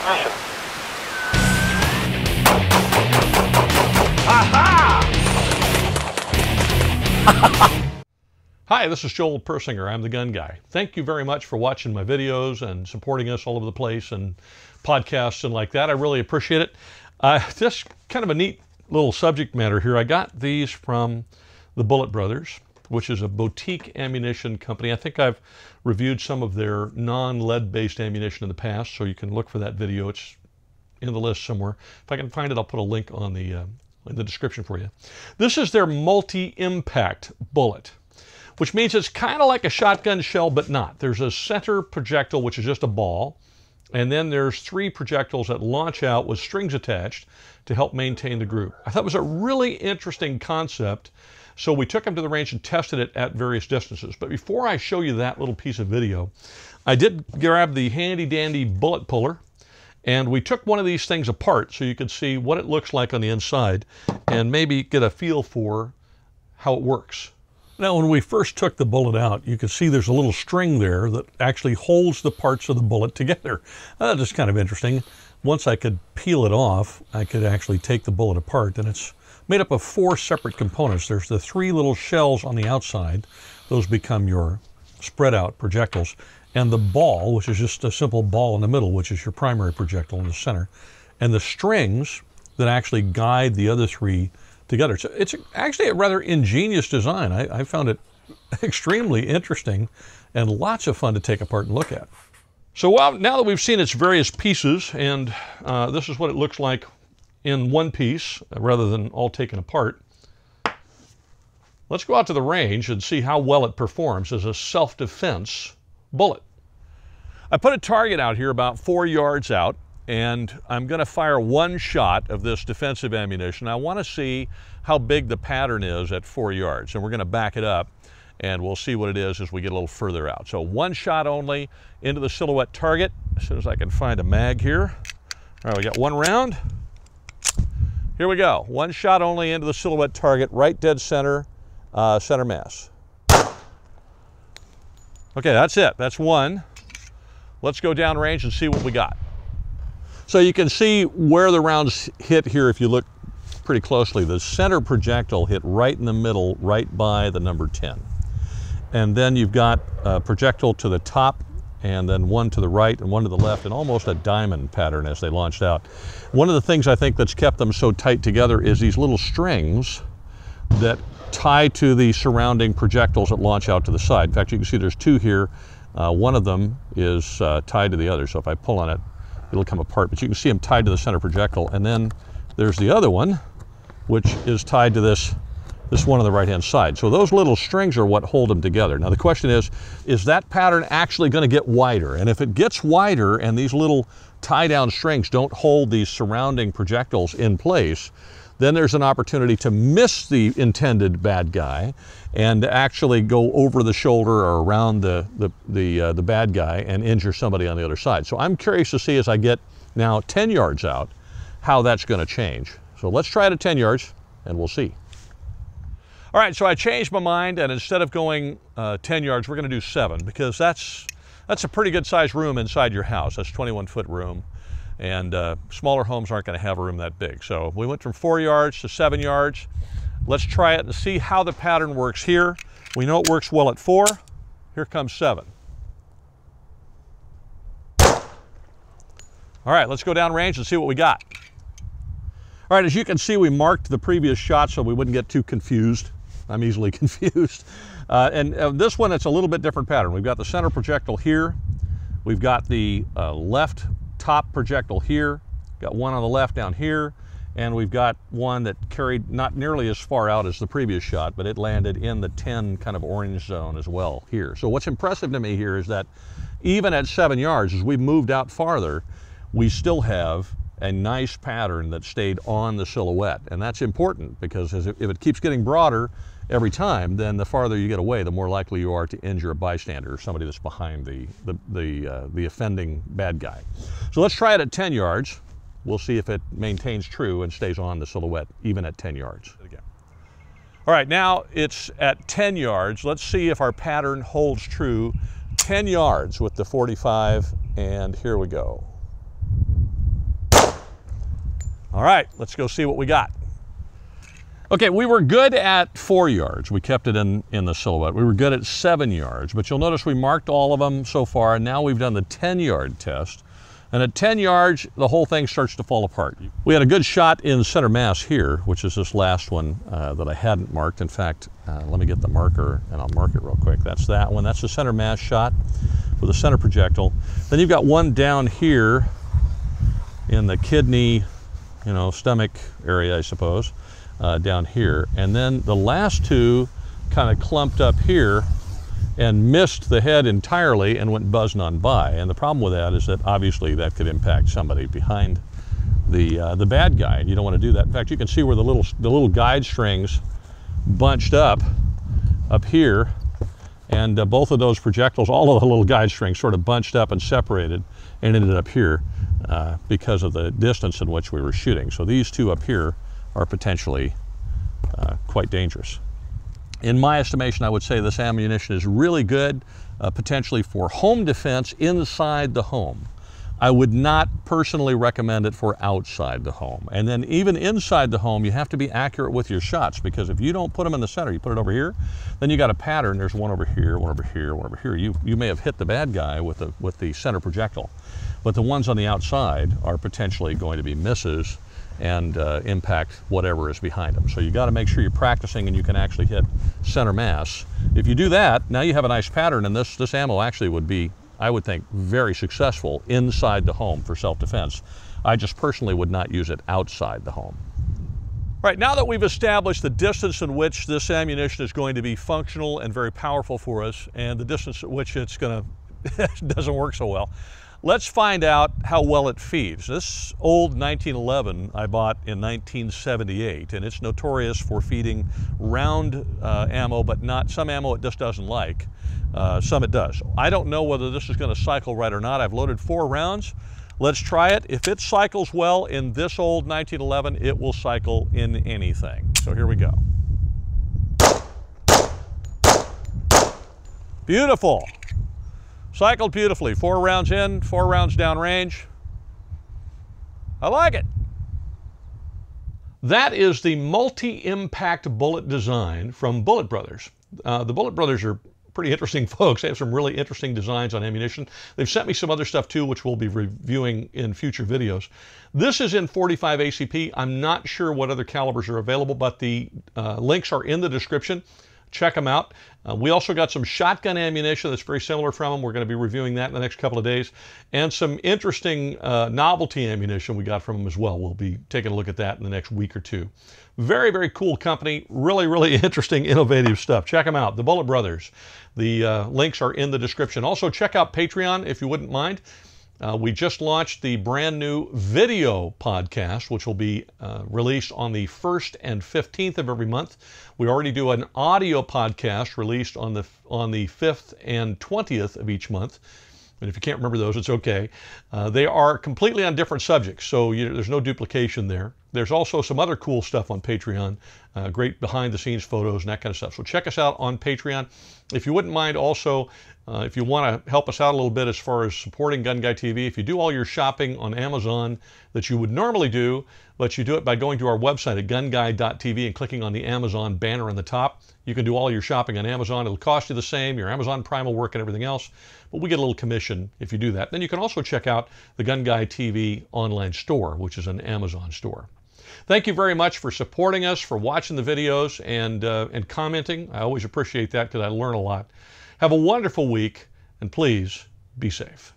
Ignition. Hi, this is Joel Persinger. I'm the gun guy. Thank you very much for watching my videos and supporting us all over the place and podcasts and like that. I really appreciate it. Just kind of a neat little subject matter here. I got these from the Bullet Brothers, which is a boutique ammunition company. I think I've reviewed some of their non-lead based ammunition in the past, so you can look for that video. It's in the list somewhere. If I can find it, I'll put a link on in the description for you. This is their multi-impact bullet, which means it's kind of like a shotgun shell, but not. There's a center projectile, which is just a ball, and then there's 3 projectiles that launch out with strings attached to help maintain the group. I thought it was a really interesting concept, so we took them to the range and tested it at various distances. But before I show you that little piece of video, I did grab the handy-dandy bullet puller, and we took one of these things apart so you could see what it looks like on the inside and maybe get a feel for how it works. Now, when we first took the bullet out, you can see there's a little string there that actually holds the parts of the bullet together. That is kind of interesting. Once I could peel it off, I could actually take the bullet apart, and it's made up of 4 separate components. There's the 3 little shells on the outside. Those become your spread out projectiles. And the ball, which is just a simple ball in the middle, which is your primary projectile in the center. And the strings that actually guide the other 3 together. So it's actually a rather ingenious design. I found it extremely interesting and lots of fun to take apart and look at. So now that we've seen its various pieces, and this is what it looks like in one piece rather than all taken apart, let's go out to the range and see how well it performs as a self-defense bullet. I put a target out here about 4 yards out, and I'm going to fire 1 shot of this defensive ammunition. I want to see how big the pattern is at 4 yards, and we're going to back it up, and we'll see what it is as we get a little further out. So 1 shot only into the silhouette target, as soon as I can find a mag here. All right, we got 1 round. Here we go. 1 shot only into the silhouette target, right dead center, center mass. Okay, that's it. That's 1. Let's go down range and see what we got. So you can see where the rounds hit here if you look pretty closely. The center projectile hit right in the middle, right by the number 10. And then you've got a projectile to the top, and then 1 to the right and 1 to the left, and almost a diamond pattern as they launched out. One of the things I think that's kept them so tight together is these little strings that tie to the surrounding projectiles that launch out to the side. In fact, you can see there's 2 here. One of them is tied to the other, so if I pull on it, it'll come apart, but you can see them tied to the center projectile. And then there's the other one, which is tied to this one on the right-hand side. So those little strings are what hold them together. Now the question is that pattern actually going to get wider? And if it gets wider and these little tie-down strings don't hold these surrounding projectiles in place, then there's an opportunity to miss the intended bad guy and actually go over the shoulder or around the bad guy and injure somebody on the other side. So I'm curious to see as I get now 10 yards out how that's going to change. So let's try it at 10 yards and we'll see. All right, so I changed my mind, and instead of going 10 yards, we're going to do 7, because that's a pretty good sized room inside your house. That's a 21-foot room. And smaller homes aren't going to have a room that big. So we went from 4 yards to 7 yards. Let's try it and see how the pattern works here. We know it works well at 4. Here comes 7. All right, let's go down range and see what we got. All right, as you can see, we marked the previous shot so we wouldn't get too confused. I'm easily confused. And this one, it's a little bit different pattern. We've got the center projectile here. We've got the left top projectile here, got 1 on the left down here, and we've got 1 that carried not nearly as far out as the previous shot, but it landed in the 10 kind of orange zone as well here. So what's impressive to me here is that even at 7 yards, as we've moved out farther, we still have a nice pattern that stayed on the silhouette. And that's important, because if it keeps getting broader every time, then the farther you get away, the more likely you are to injure a bystander or somebody that's behind the offending bad guy. So let's try it at 10 yards. We'll see if it maintains true and stays on the silhouette even at 10 yards. All right, now it's at 10 yards. Let's see if our pattern holds true 10 yards with the 45, and here we go. All right, let's go see what we got. Okay, we were good at 4 yards. We kept it in the silhouette. We were good at 7 yards, but you'll notice we marked all of them so far, and now we've done the 10-yard test. And at 10 yards, the whole thing starts to fall apart. We had a good shot in center mass here, which is this last one that I hadn't marked. In fact, let me get the marker and I'll mark it real quick. That's that one. That's the center mass shot for the center projectile. Then you've got one down here in the kidney, stomach area, I suppose, down here. And then the last two kind of clumped up here and missed the head entirely and went buzzing on by. And the problem with that is that obviously that could impact somebody behind the bad guy. You don't want to do that. In fact, you can see where the little guide strings bunched up here, and both of those projectiles, all of the little guide strings sort of bunched up and separated and ended up here because of the distance in which we were shooting. So these two up here are potentially quite dangerous. In my estimation, I would say this ammunition is really good, potentially for home defense inside the home. I would not personally recommend it for outside the home. And then even inside the home, you have to be accurate with your shots, because if you don't put them in the center, you put it over here, then you got a pattern. There's one over here, one over here, one over here. You may have hit the bad guy with the center projectile, but the ones on the outside are potentially going to be misses and impact whatever is behind them. So you got to make sure you're practicing and you can actually hit center mass. If you do that, now you have a nice pattern, and this ammo actually would be, I would think, very successful inside the home for self-defense. I just personally would not use it outside the home. All right, now that we've established the distance in which this ammunition is going to be functional and very powerful for us, and the distance at which it's going to doesn't work so well, let's find out how well it feeds. This old 1911 I bought in 1978, and it's notorious for feeding round ammo, but not some ammo it just doesn't like. Some it does. I don't know whether this is going to cycle right or not. I've loaded 4 rounds. Let's try it. If it cycles well in this old 1911, it will cycle in anything. So here we go. Beautiful. Cycled beautifully. 4 rounds in, 4 rounds down range. I like it. That is the multi-impact bullet design from Bullet Brothers. The Bullet Brothers are pretty interesting folks. They have some really interesting designs on ammunition. They've sent me some other stuff too, which we'll be reviewing in future videos. This is in 45 ACP. I'm not sure what other calibers are available, but the links are in the description. Check them out. We also got some shotgun ammunition that's very similar from them. We're going to be reviewing that in the next couple of days. And some interesting novelty ammunition we got from them as well. We'll be taking a look at that in the next week or two. Very, very cool company. Really, really interesting, innovative stuff. Check them out, the Bullet Brothers. The links are in the description. Also, check out Patreon if you wouldn't mind. We just launched the brand new video podcast, which will be released on the 1st and 15th of every month. We already do an audio podcast released on the 5th and 20th of each month. And if you can't remember those, it's okay. They are completely on different subjects, so there's no duplication there. There's also some other cool stuff on Patreon, great behind-the-scenes photos and that kind of stuff. So check us out on Patreon. If you wouldn't mind also, if you want to help us out a little bit as far as supporting GunGuy TV, if you do all your shopping on Amazon that you would normally do, but you do it by going to our website at gunguy.tv and clicking on the Amazon banner on the top, you can do all your shopping on Amazon. It'll cost you the same. Your Amazon Prime will work and everything else, but we get a little commission if you do that. Then you can also check out the GunGuy TV online store, which is an Amazon store. Thank you very much for supporting us, for watching the videos, and commenting. I always appreciate that because I learn a lot. Have a wonderful week, and please be safe.